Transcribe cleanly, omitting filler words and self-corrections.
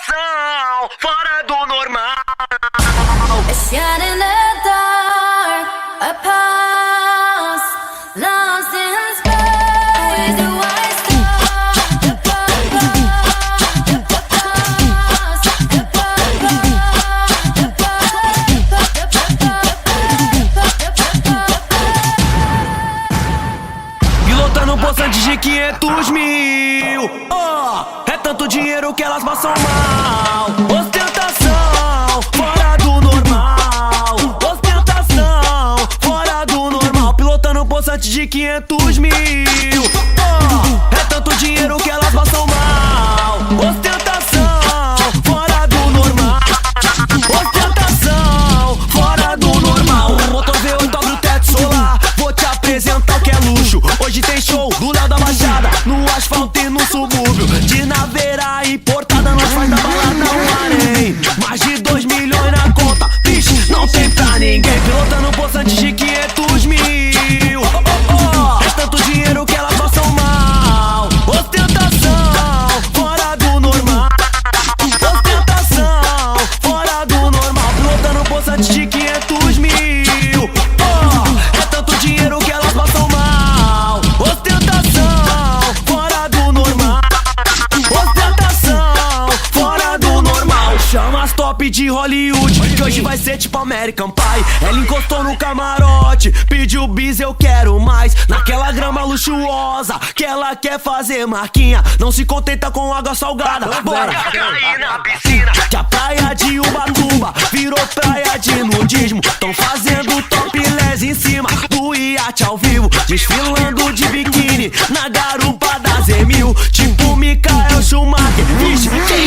ostentação fora do normal. It's shot in the dark, a past, lost in space, the white star, the past, the Pilotando poçante de 500 mil. É tanto dinheiro que elas passam mal. Ostentação fora do normal. Ostentação fora do normal. Pilotando poçante de 500 mil. É tanto dinheiro que elas passam mal. Ostentação fora do normal. Ostentação fora do normal. O motor V8 abre o teto solar. Vou te apresentar o que é luxo. Hoje tem show do Léo da Baixada, no asfalto e no subúrbio. De Naveira importada, nós faz da balada um harém. Mais de 2 milhões na conta, bicho, não tem pra ninguém. Pilotando poçante de 500 mil. É tanto dinheiro que elas passam mal. Ostentação fora do normal. Ostentação fora do normal. Pilotando poçante de 500 mil. É tanto dinheiro que elas passam mal. Ostentação fora do normal. Ostentação fora do normal. Chama as top de Hollywood, que hoje vai ser tipo American Pie. Ela encostou no camarote, pediu bis, eu quero mais. Naquela grama luxuosa, que ela quer fazer marquinha. Não se contenta com água salgada, bora Cair na piscina. que a praia de Ubatuba virou praia de nudismo. Tão fazendo topless em cima do iate ao vivo, desfilando de biquíni na garupa da Z1000. Tipo Michael Schumacher, vixe, quem